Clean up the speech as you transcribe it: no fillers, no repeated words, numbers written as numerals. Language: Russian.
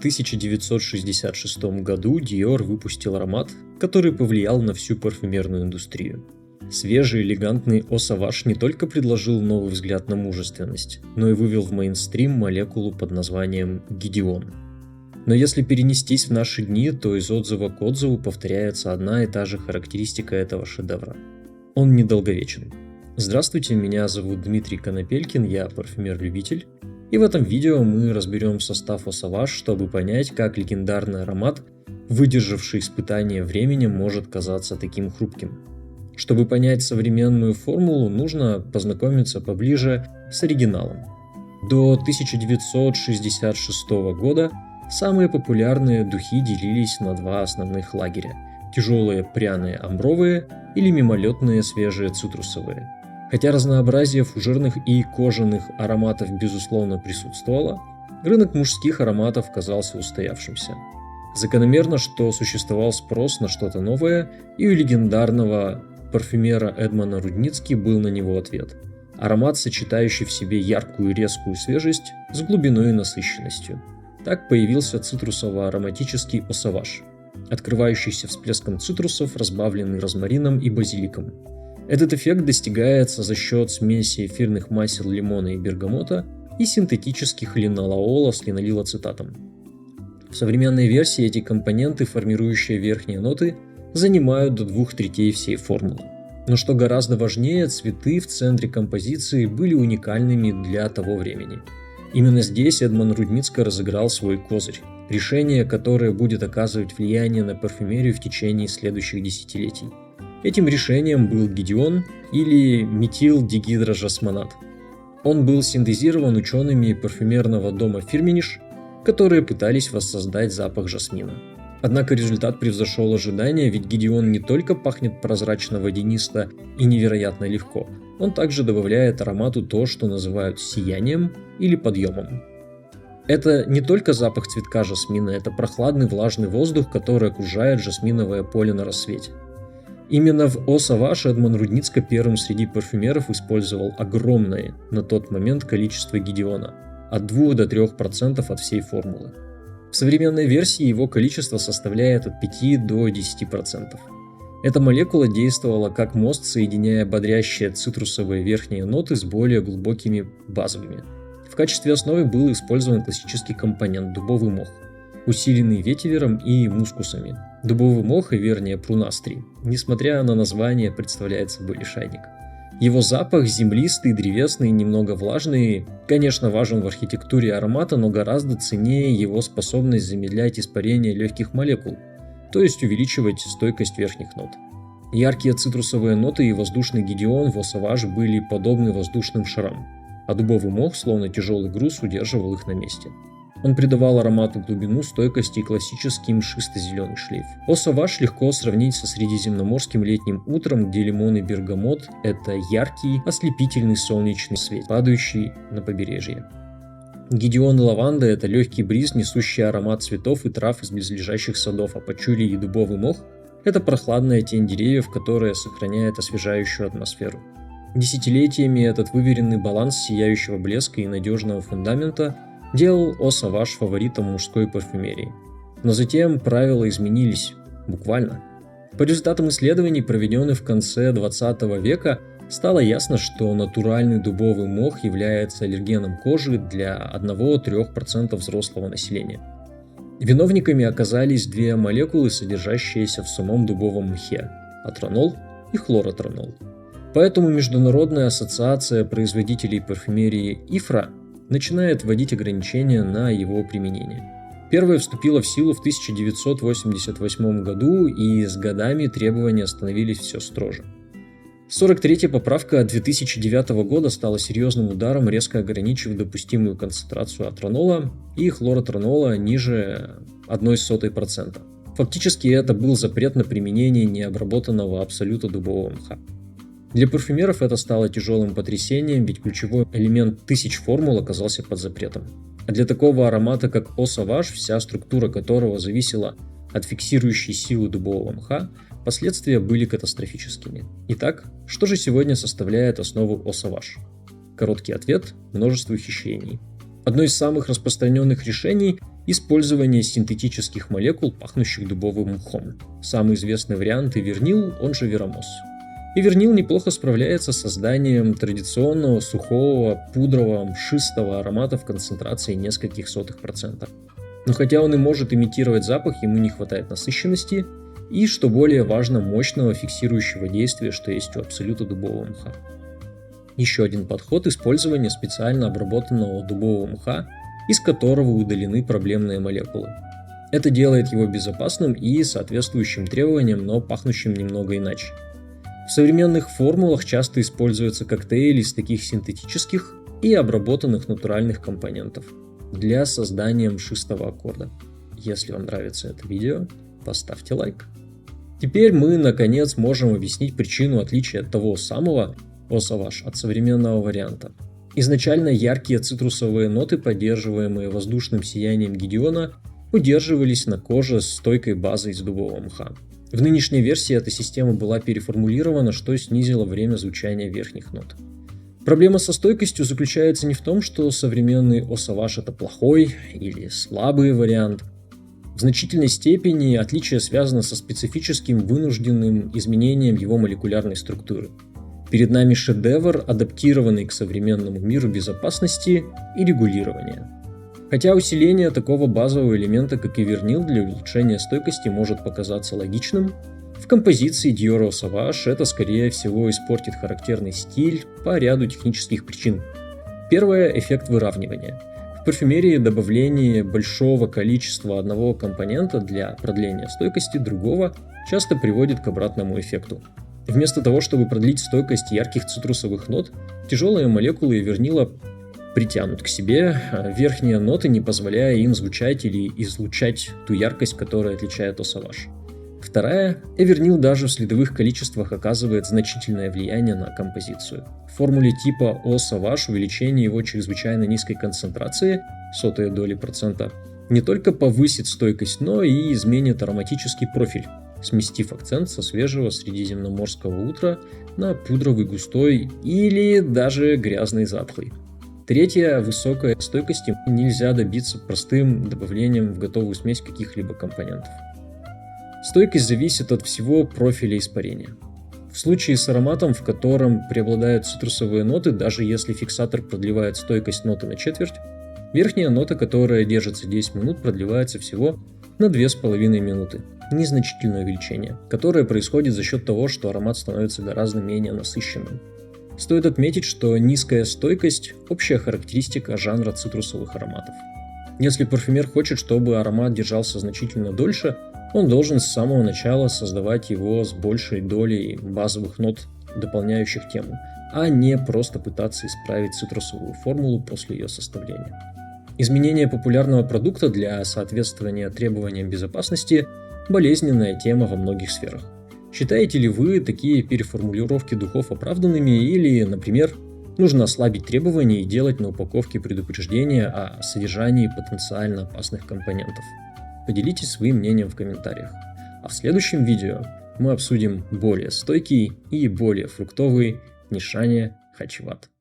1966 году Dior выпустил аромат, который повлиял на всю парфюмерную индустрию. Свежий, элегантный Eau Sauvage не только предложил новый взгляд на мужественность, но и вывел в мейнстрим молекулу под названием Gideon. Но если перенестись в наши дни, то из отзыва к отзыву повторяется одна и та же характеристика этого шедевра. Он недолговечен. Здравствуйте, меня зовут Дмитрий Конопелькин, я парфюмер-любитель. И в этом видео мы разберем состав Eau Sauvage, чтобы понять, как легендарный аромат, выдержавший испытание временем, может казаться таким хрупким. Чтобы понять современную формулу, нужно познакомиться поближе с оригиналом. До 1966 года самые популярные духи делились на два основных лагеря – тяжелые пряные амбровые или мимолетные свежие цитрусовые. Хотя разнообразие фужерных и кожаных ароматов безусловно присутствовало, рынок мужских ароматов казался устоявшимся. Закономерно, что существовал спрос на что-то новое, и у легендарного парфюмера Эдмона Рудницки был на него ответ. Аромат, сочетающий в себе яркую и резкую свежесть с глубиной и насыщенностью. Так появился цитрусово-ароматический Eau Sauvage, открывающийся всплеском цитрусов, разбавленный розмарином и базиликом. Этот эффект достигается за счет смеси эфирных масел лимона и бергамота и синтетических линолеола с линолилоцетатом. В современной версии эти компоненты, формирующие верхние ноты, занимают до 2/3 всей формулы. Но что гораздо важнее, цветы в центре композиции были уникальными для того времени. Именно здесь Эдмон Рудницко разыграл свой козырь, решение, которое будет оказывать влияние на парфюмерию в течение следующих десятилетий. Этим решением был Gideon или метилдигидрожасмонат. Он был синтезирован учеными парфюмерного дома Firmenich, которые пытались воссоздать запах жасмина. Однако результат превзошел ожидания, ведь Gideon не только пахнет прозрачно-водянисто и невероятно легко, он также добавляет аромату то, что называют сиянием или подъемом. Это не только запах цветка жасмина, это прохладный влажный воздух, который окружает жасминовое поле на рассвете. Именно в Eau Sauvage Эдмон Рудницко первым среди парфюмеров использовал огромное на тот момент количество Gideon, от 2 до 3% от всей формулы. В современной версии его количество составляет от 5 до 10%. Эта молекула действовала как мост, соединяя бодрящие цитрусовые верхние ноты с более глубокими базовыми. В качестве основы был использован классический компонент – дубовый мох, усиленный ветивером и мускусами. Дубовый мох и верния прунастрий, несмотря на название, представляет собой лишайник. Его запах землистый, древесный, немного влажный, конечно, важен в архитектуре аромата, но гораздо ценнее его способность замедлять испарение легких молекул, то есть увеличивать стойкость верхних нот. Яркие цитрусовые ноты и воздушный Gideon в Eau Sauvage были подобны воздушным шарам, а дубовый мох, словно тяжелый груз, удерживал их на месте. Он придавал аромату глубину, стойкость и классический мшисто-зеленый шлейф. Eau Sauvage легко сравнить со средиземноморским летним утром, где лимон и бергамот – это яркий, ослепительный солнечный свет, падающий на побережье. Gideon и лаванда – это легкий бриз, несущий аромат цветов и трав из близлежащих садов, а пачули и дубовый мох – это прохладная тень деревьев, которая сохраняет освежающую атмосферу. Десятилетиями этот выверенный баланс сияющего блеска и надежного фундамента делал Eau Sauvage фаворитом мужской парфюмерии. Но затем правила изменились, буквально. По результатам исследований, проведенных в конце 20 века, стало ясно, что натуральный дубовый мох является аллергеном кожи для 1-3% взрослого населения. Виновниками оказались две молекулы, содержащиеся в самом дубовом мхе – атронол и хлоротронол. Поэтому Международная ассоциация производителей парфюмерии IFRA начинает вводить ограничения на его применение. Первая вступила в силу в 1988 году, и с годами требования становились все строже. 43-я поправка 2009 года стала серьезным ударом, резко ограничив допустимую концентрацию атронола и хлоротронола ниже 0,01%. Фактически это был запрет на применение необработанного абсолюта дубового мха. Для парфюмеров это стало тяжелым потрясением, ведь ключевой элемент тысяч формул оказался под запретом. А для такого аромата, как Eau Sauvage, вся структура которого зависела от фиксирующей силы дубового мха, последствия были катастрофическими. Итак, что же сегодня составляет основу Eau Sauvage? Короткий ответ – множество ухищрений. Одно из самых распространенных решений – использование синтетических молекул, пахнущих дубовым мхом. Самый известный вариант – ивернил, он же веромоз. Ивернил неплохо справляется с созданием традиционного сухого, пудрового, мшистого аромата в концентрации нескольких сотых процента. Но хотя он и может имитировать запах, ему не хватает насыщенности и, что более важно, мощного фиксирующего действия, что есть у абсолюта дубового мха. Еще один подход – использование специально обработанного дубового мха, из которого удалены проблемные молекулы. Это делает его безопасным и соответствующим требованиям, но пахнущим немного иначе. В современных формулах часто используются коктейли из таких синтетических и обработанных натуральных компонентов для создания мшистого аккорда. Если вам нравится это видео, поставьте лайк. Теперь мы, наконец, можем объяснить причину отличия того самого О-Саваж от современного варианта. Изначально яркие цитрусовые ноты, поддерживаемые воздушным сиянием Гедеона, удерживались на коже с стойкой базой из дубового мха. В нынешней версии эта система была переформулирована, что снизило время звучания верхних нот. Проблема со стойкостью заключается не в том, что современный О-Саваж это плохой или слабый вариант. В значительной степени отличие связано со специфическим вынужденным изменением его молекулярной структуры. Перед нами шедевр, адаптированный к современному миру безопасности и регулирования. Хотя усиление такого базового элемента, как ивернил, для улучшения стойкости может показаться логичным, в композиции Dior Sauvage это скорее всего испортит характерный стиль по ряду технических причин. Первое – эффект выравнивания. В парфюмерии добавление большого количества одного компонента для продления стойкости другого часто приводит к обратному эффекту. Вместо того, чтобы продлить стойкость ярких цитрусовых нот, тяжелые молекулы ивернила притянут к себе верхние ноты, не позволяя им звучать или излучать ту яркость, которая отличает О-Саваж. Вторая, ивернил даже в следовых количествах оказывает значительное влияние на композицию. В формуле типа О-Саваж увеличение его чрезвычайно низкой концентрации, 0,01%, не только повысит стойкость, но и изменит ароматический профиль, сместив акцент со свежего средиземноморского утра на пудровый густой или даже грязный затхлый. Третье, высокой стойкости нельзя добиться простым добавлением в готовую смесь каких-либо компонентов. Стойкость зависит от всего профиля испарения. В случае с ароматом, в котором преобладают цитрусовые ноты, даже если фиксатор продлевает стойкость ноты на четверть, верхняя нота, которая держится 10 минут, продлевается всего на 2,5 минуты. Незначительное увеличение, которое происходит за счет того, что аромат становится гораздо менее насыщенным. Стоит отметить, что низкая стойкость – общая характеристика жанра цитрусовых ароматов. Если парфюмер хочет, чтобы аромат держался значительно дольше, он должен с самого начала создавать его с большей долей базовых нот, дополняющих тему, а не просто пытаться исправить цитрусовую формулу после ее составления. Изменение популярного продукта для соответствования требованиям безопасности – болезненная тема во многих сферах. Считаете ли вы такие переформулировки духов оправданными или, например, нужно ослабить требования и делать на упаковке предупреждения о содержании потенциально опасных компонентов? Поделитесь своим мнением в комментариях. А в следующем видео мы обсудим более стойкий и более фруктовый Нишане Хачват.